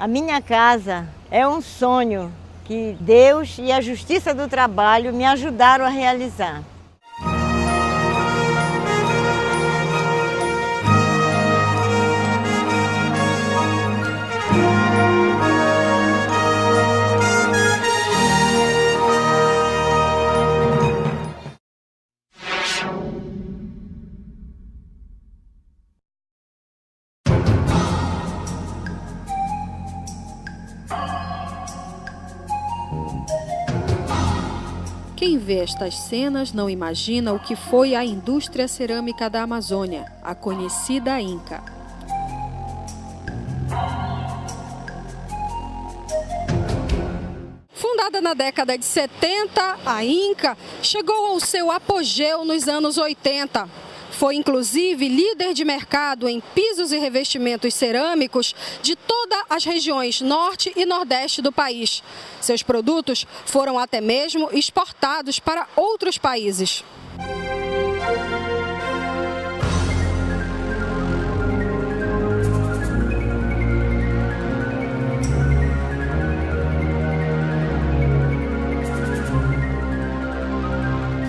A minha casa é um sonho que Deus e a Justiça do Trabalho me ajudaram a realizar. Quem vê estas cenas não imagina o que foi a indústria cerâmica da Amazônia, a conhecida Inca. Fundada na década de 70, a Inca chegou ao seu apogeu nos anos 80. Foi inclusive líder de mercado em pisos e revestimentos cerâmicos de todas as regiões norte e nordeste do país. Seus produtos foram até mesmo exportados para outros países.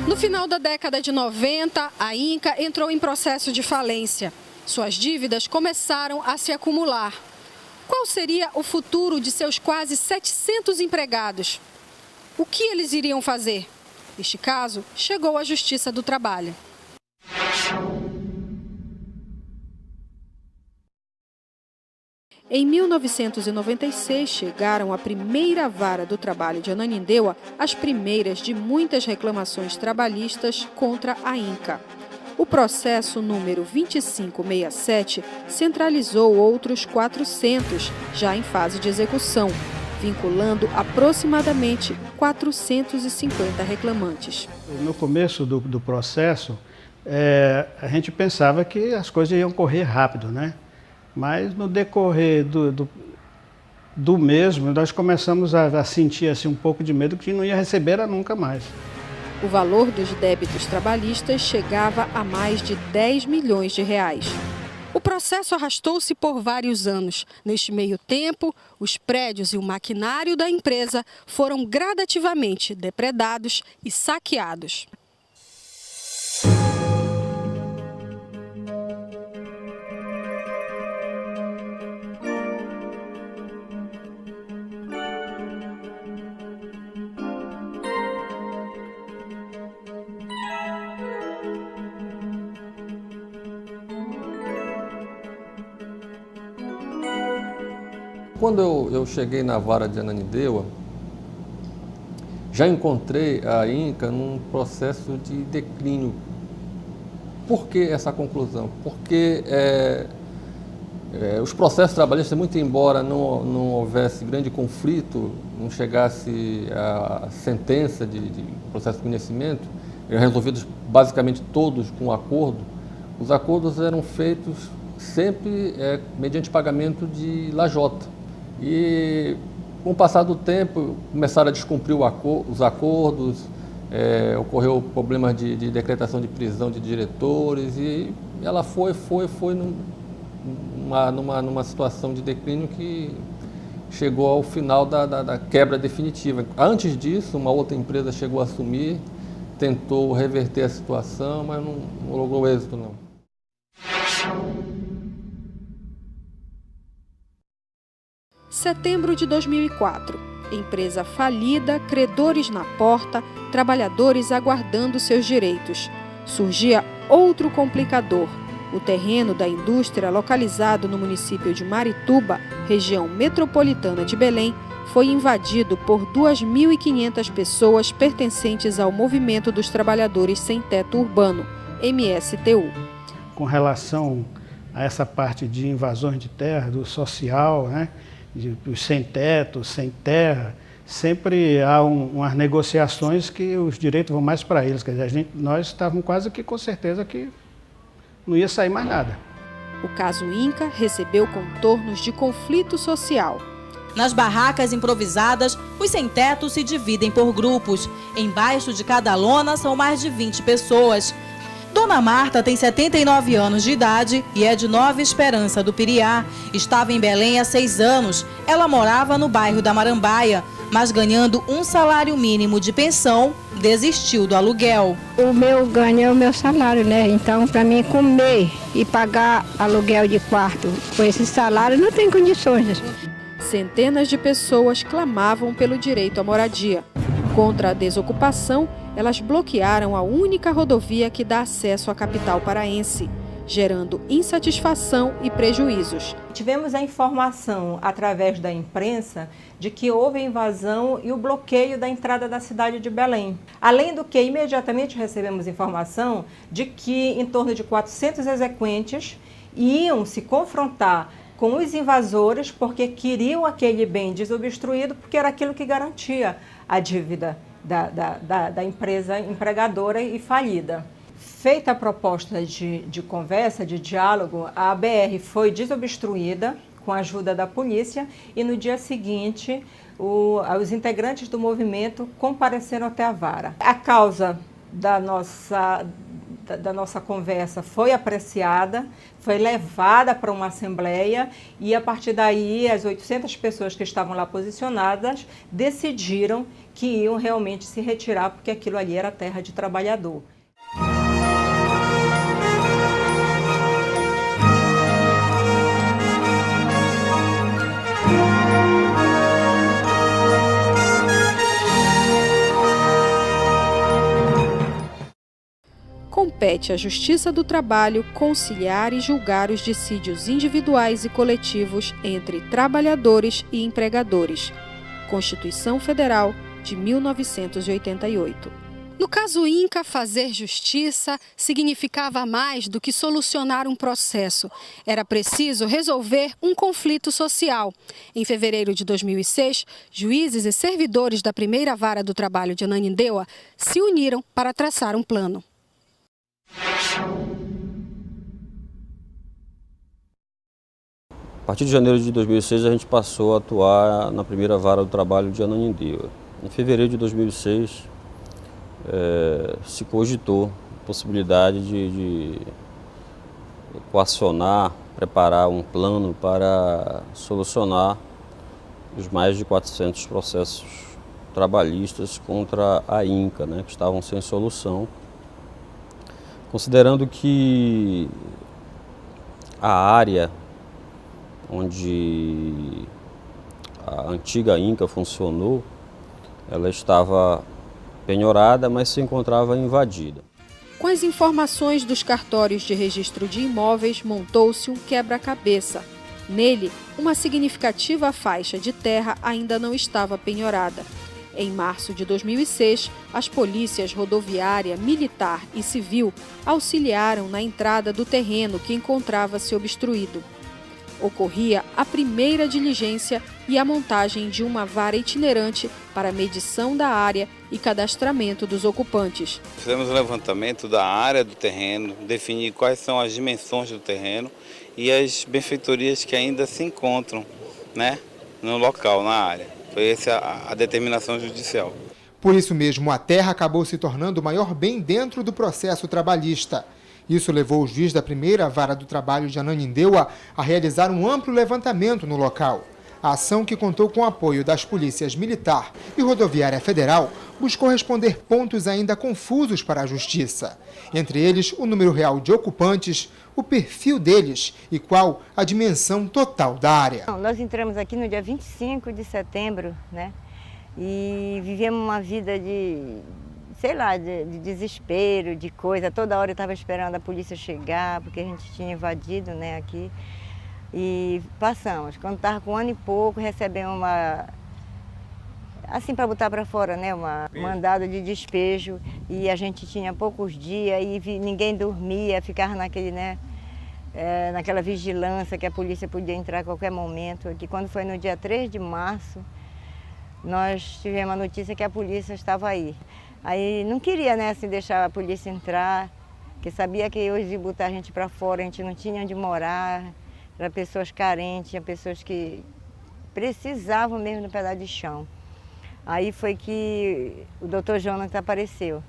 No final da década de 90, a Inca entrou em processo de falência. Suas dívidas começaram a se acumular. Qual seria o futuro de seus quase 700 empregados? O que eles iriam fazer? Este caso chegou à Justiça do Trabalho. Em 1996, chegaram à primeira vara do trabalho de Ananindeua as primeiras de muitas reclamações trabalhistas contra a Inca. O processo número 2567 centralizou outros 400, já em fase de execução, vinculando aproximadamente 450 reclamantes. No começo do processo, a gente pensava que as coisas iam correr rápido, né? Mas no decorrer do mesmo, nós começamos a sentir assim, um pouco de medo que não ia receber nunca mais. O valor dos débitos trabalhistas chegava a mais de 10 milhões de reais. O processo arrastou-se por vários anos. Neste meio tempo, os prédios e o maquinário da empresa foram gradativamente depredados e saqueados. Quando eu cheguei na vara de Ananindeua, já encontrei a Inca num processo de declínio. Por que essa conclusão? Porque os processos trabalhistas, muito embora não houvesse grande conflito, não chegasse a sentença de processo de conhecimento, eram resolvidos basicamente todos com acordo, os acordos eram feitos sempre mediante pagamento de lajota. E com o passar do tempo começaram a descumprir os acordos, ocorreu problemas de decretação de prisão de diretores e ela foi numa situação de declínio que chegou ao final da quebra definitiva. Antes disso, uma outra empresa chegou a assumir, tentou reverter a situação, mas não logrou êxito não. Setembro de 2004. Empresa falida, credores na porta, trabalhadores aguardando seus direitos. Surgia outro complicador. O terreno da indústria, localizado no município de Marituba, região metropolitana de Belém, foi invadido por 2.500 pessoas pertencentes ao Movimento dos Trabalhadores Sem Teto Urbano, MSTU. Com relação a essa parte de invasões de terra, do social, né? Os sem teto, sem terra, sempre há umas negociações que os direitos vão mais para eles. Quer dizer, nós estávamos quase que com certeza que não ia sair mais nada. O caso Inca recebeu contornos de conflito social. Nas barracas improvisadas, os sem-teto se dividem por grupos. Embaixo de cada lona são mais de 20 pessoas. Dona Marta tem 79 anos de idade e é de Nova Esperança do Piriá. Estava em Belém há 6 anos. Ela morava no bairro da Marambaia, mas ganhando um salário mínimo de pensão, desistiu do aluguel. O meu ganho é o meu salário, né? Então, para mim comer e pagar aluguel de quarto com esse salário, não tem condições. Centenas de pessoas clamavam pelo direito à moradia. Contra a desocupação, elas bloquearam a única rodovia que dá acesso à capital paraense, gerando insatisfação e prejuízos. Tivemos a informação, através da imprensa, de que houve a invasão e o bloqueio da entrada da cidade de Belém. Além do que, imediatamente recebemos informação de que em torno de 400 exequentes iam se confrontar com os invasores porque queriam aquele bem desobstruído, porque era aquilo que garantia a dívida da empresa empregadora e falida. Feita a proposta de conversa, de diálogo, a BR foi desobstruída com a ajuda da polícia e no dia seguinte os integrantes do movimento compareceram até a vara. A causa da nossa conversa foi apreciada, foi levada para uma assembleia e a partir daí as 800 pessoas que estavam lá posicionadas decidiram que iam realmente se retirar porque aquilo ali era terra de trabalhador. Compete à Justiça do Trabalho conciliar e julgar os dissídios individuais e coletivos entre trabalhadores e empregadores. Constituição Federal de 1988. No caso Inca, fazer justiça significava mais do que solucionar um processo. Era preciso resolver um conflito social. Em fevereiro de 2006, juízes e servidores da primeira vara do trabalho de Ananindeua se uniram para traçar um plano. A partir de janeiro de 2006, a gente passou a atuar na primeira vara do trabalho de Ananindeua. Em fevereiro de 2006, se cogitou a possibilidade de equacionar, preparar um plano para solucionar os mais de 400 processos trabalhistas contra a Inca, que estavam sem solução. Considerando que a área onde a antiga Inca funcionou, ela estava penhorada, mas se encontrava invadida. Com as informações dos cartórios de registro de imóveis, montou-se um quebra-cabeça. Nele, uma significativa faixa de terra ainda não estava penhorada. Em março de 2006, as polícias rodoviária, militar e civil auxiliaram na entrada do terreno que encontrava-se obstruído. Ocorria a primeira diligência e a montagem de uma vara itinerante para medição da área e cadastramento dos ocupantes. Fizemos o levantamento da área do terreno, definir quais são as dimensões do terreno e as benfeitorias que ainda se encontram, no local, na área. Foi essa a determinação judicial. Por isso mesmo, a terra acabou se tornando o maior bem dentro do processo trabalhista. Isso levou o juiz da primeira vara do trabalho de Ananindeua a realizar um amplo levantamento no local. A ação, que contou com o apoio das polícias militar e rodoviária federal, buscou responder pontos ainda confusos para a justiça. Entre eles, o número real de ocupantes, o perfil deles e qual a dimensão total da área. Nós entramos aqui no dia 25 de setembro, e vivemos uma vida de desespero, de coisa. Toda hora eu estava esperando a polícia chegar, porque a gente tinha invadido, aqui. E passamos. Quando estava com 1 ano e pouco, recebemos assim para botar para fora, uma mandado de despejo. E a gente tinha poucos dias e ninguém dormia, ficava naquela vigilância que a polícia podia entrar a qualquer momento. Que quando foi no dia 3 de março, nós tivemos a notícia que a polícia estava aí. Aí não queria, deixar a polícia entrar, porque sabia que hoje ia botar a gente para fora, a gente não tinha onde morar. Eram pessoas carentes, pessoas que precisavam mesmo de um pedaço de chão. Aí foi que o doutor Jonas apareceu,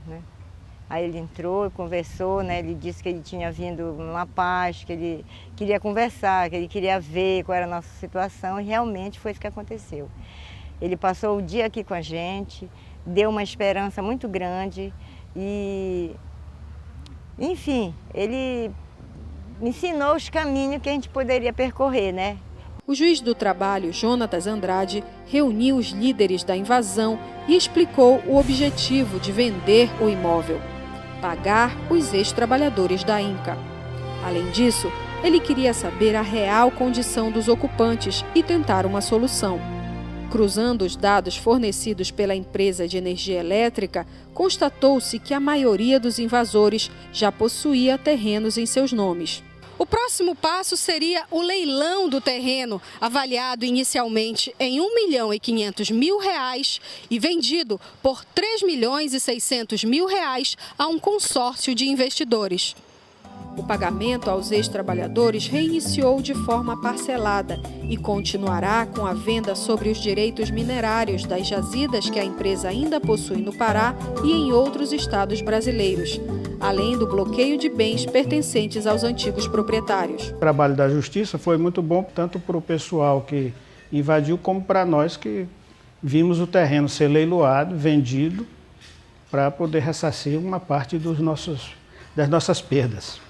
Aí ele entrou e conversou, né? Ele disse que ele tinha vindo numa paz, que ele queria conversar, que ele queria ver qual era a nossa situação, e realmente foi isso que aconteceu. Ele passou o dia aqui com a gente, deu uma esperança muito grande e, enfim, ele me ensinou os caminhos que a gente poderia percorrer, né? O juiz do trabalho, Jonatas Andrade, reuniu os líderes da invasão e explicou o objetivo de vender o imóvel: pagar os ex-trabalhadores da INCA. Além disso, ele queria saber a real condição dos ocupantes e tentar uma solução. Cruzando os dados fornecidos pela empresa de energia elétrica, constatou-se que a maioria dos invasores já possuía terrenos em seus nomes. O próximo passo seria o leilão do terreno, avaliado inicialmente em R$1.500.000 e vendido por R$3.600.000 a um consórcio de investidores. O pagamento aos ex-trabalhadores reiniciou de forma parcelada e continuará com a venda sobre os direitos minerários das jazidas que a empresa ainda possui no Pará e em outros estados brasileiros, além do bloqueio de bens pertencentes aos antigos proprietários. O trabalho da Justiça foi muito bom, tanto para o pessoal que invadiu, como para nós que vimos o terreno ser leiloado, vendido, para poder ressarcir uma parte das nossas perdas.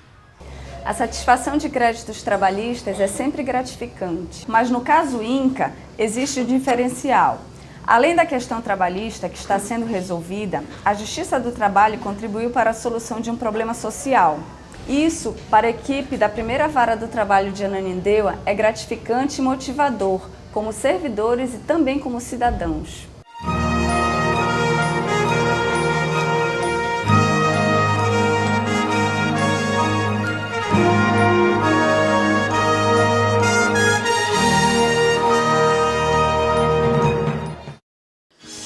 A satisfação de créditos trabalhistas é sempre gratificante, mas no caso INCA existe um diferencial. Além da questão trabalhista que está sendo resolvida, a Justiça do Trabalho contribuiu para a solução de um problema social. Isso, para a equipe da primeira vara do trabalho de Ananindeua, é gratificante e motivador, como servidores e também como cidadãos.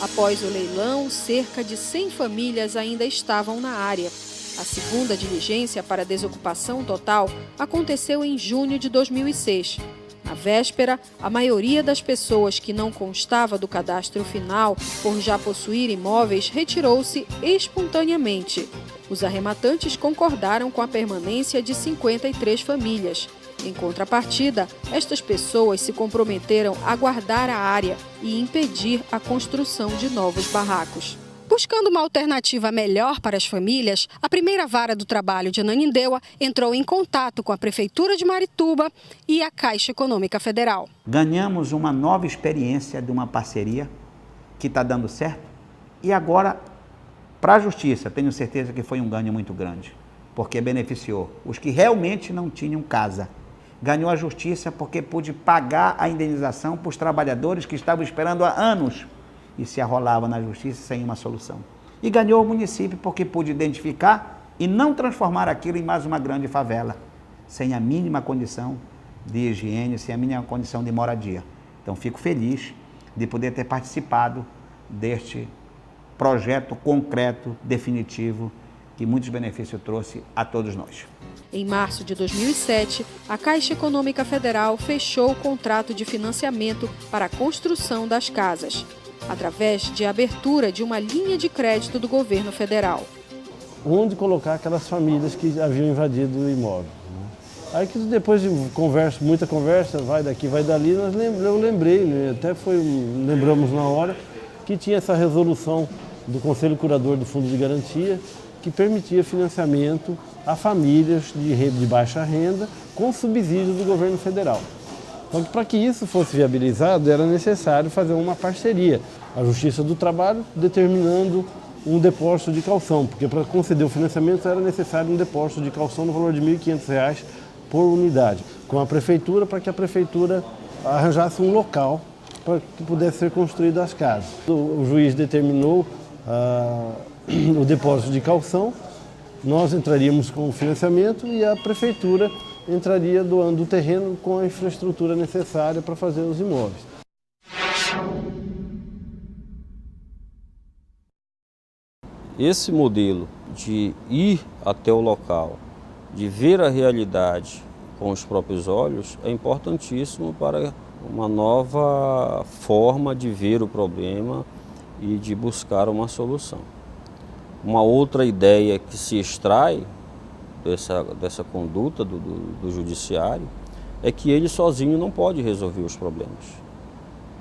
Após o leilão, cerca de 100 famílias ainda estavam na área. A segunda diligência para desocupação total aconteceu em junho de 2006. Na véspera, a maioria das pessoas que não constava do cadastro final por já possuir imóveis retirou-se espontaneamente. Os arrematantes concordaram com a permanência de 53 famílias. Em contrapartida, estas pessoas se comprometeram a guardar a área e impedir a construção de novos barracos. Buscando uma alternativa melhor para as famílias, a primeira vara do trabalho de Ananindeua entrou em contato com a Prefeitura de Marituba e a Caixa Econômica Federal. Ganhamos uma nova experiência de uma parceria que está dando certo e agora, para a Justiça, tenho certeza que foi um ganho muito grande, porque beneficiou os que realmente não tinham casa. Ganhou a Justiça porque pôde pagar a indenização para os trabalhadores que estavam esperando há anos e se arrolava na Justiça sem uma solução. E ganhou o município porque pôde identificar e não transformar aquilo em mais uma grande favela, sem a mínima condição de higiene, sem a mínima condição de moradia. Então fico feliz de poder ter participado deste projeto concreto, definitivo, que muitos benefícios trouxe a todos nós. Em março de 2007, a Caixa Econômica Federal fechou o contrato de financiamento para a construção das casas, através de abertura de uma linha de crédito do governo federal. Onde colocar aquelas famílias que haviam invadido o imóvel. Aí que depois de muita conversa, vai daqui, vai dali, eu lembrei, lembramos na hora, que tinha essa resolução do Conselho Curador do Fundo de Garantia, que permitia financiamento a famílias de baixa renda com subsídio do governo federal. Então, para que isso fosse viabilizado, era necessário fazer uma parceria. A Justiça do Trabalho determinando um depósito de caução, porque para conceder o financiamento era necessário um depósito de caução no valor de R$ 1.500 por unidade, com a Prefeitura, para que a Prefeitura arranjasse um local para que pudesse ser construídas as casas. O juiz determinou o depósito de caução, nós entraríamos com o financiamento e a Prefeitura entraria doando o terreno com a infraestrutura necessária para fazer os imóveis. Esse modelo de ir até o local, de ver a realidade com os próprios olhos, é importantíssimo para uma nova forma de ver o problema e de buscar uma solução. Uma outra ideia que se extrai dessa conduta do judiciário é que ele sozinho não pode resolver os problemas.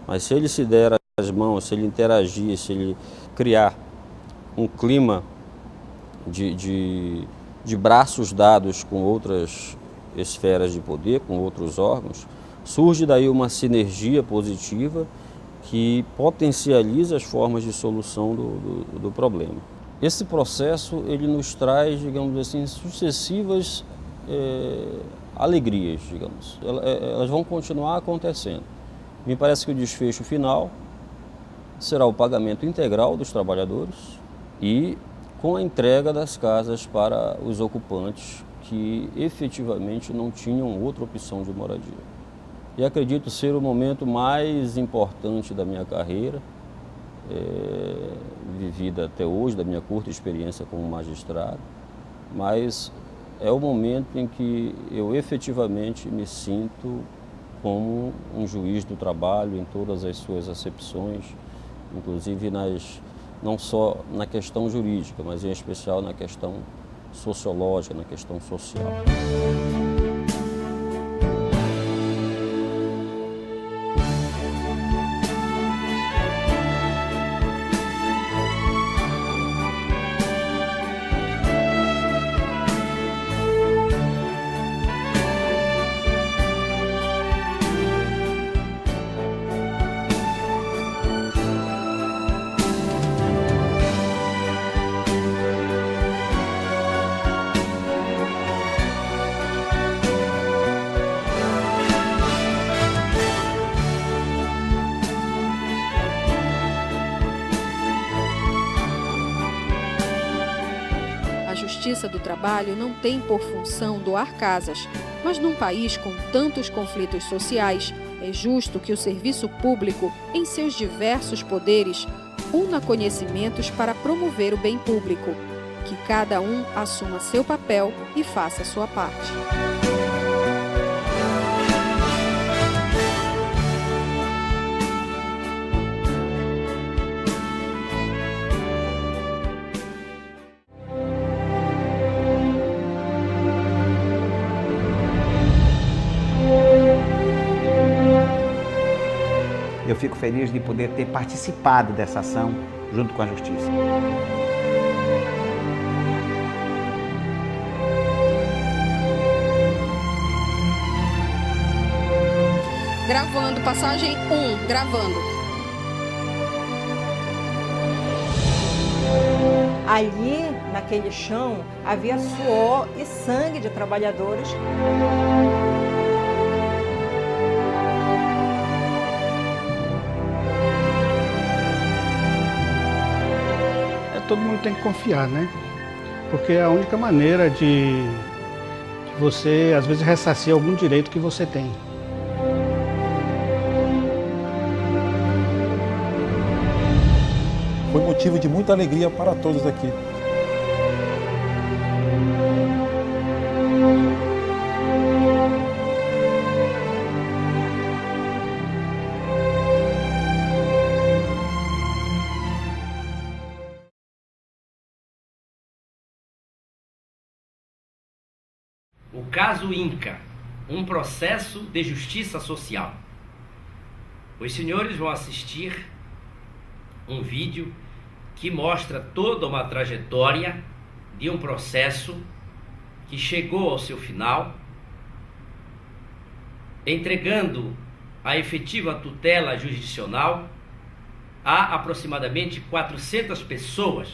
Mas se ele se der as mãos, se ele interagir, se ele criar um clima de braços dados com outras esferas de poder, com outros órgãos, surge daí uma sinergia positiva que potencializa as formas de solução do problema. Esse processo ele nos traz, digamos assim, sucessivas alegrias, digamos. Elas vão continuar acontecendo. Me parece que o desfecho final será o pagamento integral dos trabalhadores e com a entrega das casas para os ocupantes que efetivamente não tinham outra opção de moradia. E acredito ser o momento mais importante da minha carreira, vivida até hoje, da minha curta experiência como magistrado, mas é o momento em que eu efetivamente me sinto como um juiz do trabalho em todas as suas acepções, inclusive não só na questão jurídica, mas em especial na questão sociológica, na questão social. A Justiça do Trabalho não tem por função doar casas, mas num país com tantos conflitos sociais, é justo que o serviço público, em seus diversos poderes, una conhecimentos para promover o bem público. Que cada um assuma seu papel e faça sua parte. Eu fico feliz de poder ter participado dessa ação junto com a Justiça. Gravando, passagem 1, gravando. Ali, naquele chão, havia suor e sangue de trabalhadores. Todo mundo tem que confiar, né? Porque é a única maneira de você, às vezes, ressarcir algum direito que você tem. Foi motivo de muita alegria para todos aqui. O caso Inca, um processo de justiça social. Os senhores vão assistir um vídeo que mostra toda uma trajetória de um processo que chegou ao seu final, entregando a efetiva tutela jurisdicional a aproximadamente 400 pessoas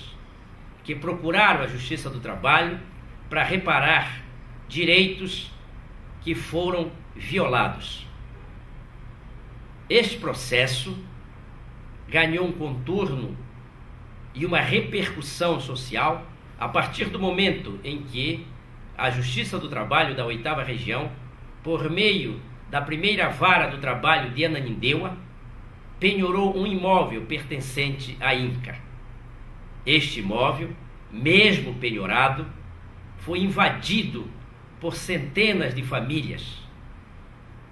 que procuraram a Justiça do Trabalho para reparar direitos que foram violados. Este processo ganhou um contorno e uma repercussão social a partir do momento em que a Justiça do Trabalho da 8ª Região, por meio da primeira vara do trabalho de Ananindeua, penhorou um imóvel pertencente à Inca. Este imóvel, mesmo penhorado, foi invadido por centenas de famílias.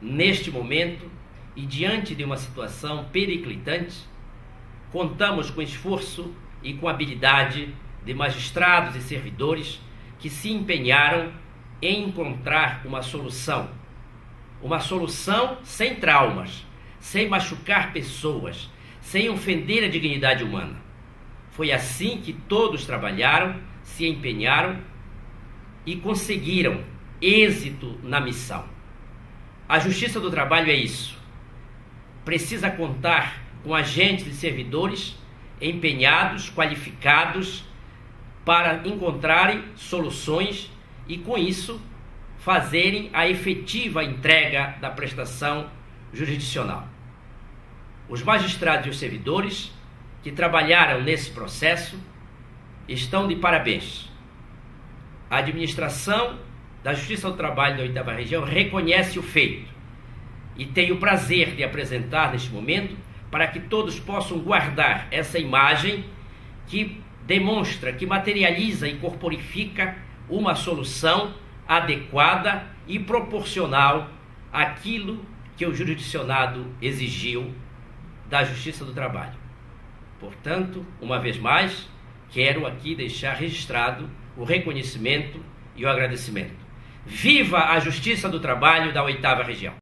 Neste momento, e diante de uma situação periclitante, contamos com esforço e com habilidade de magistrados e servidores que se empenharam em encontrar uma solução sem traumas, sem machucar pessoas, sem ofender a dignidade humana. Foi assim que todos trabalharam, se empenharam e conseguiram êxito na missão. A Justiça do Trabalho é isso. Precisa contar com agentes e servidores empenhados, qualificados, para encontrarem soluções e, com isso, fazerem a efetiva entrega da prestação jurisdicional. Os magistrados e os servidores que trabalharam nesse processo estão de parabéns. A administração da Justiça do Trabalho da 8ª Região reconhece o feito e tem o prazer de apresentar neste momento para que todos possam guardar essa imagem que demonstra, que materializa e corporifica uma solução adequada e proporcional àquilo que o jurisdicionado exigiu da Justiça do Trabalho. Portanto, uma vez mais, quero aqui deixar registrado o reconhecimento e o agradecimento. Viva a Justiça do Trabalho da 8ª Região!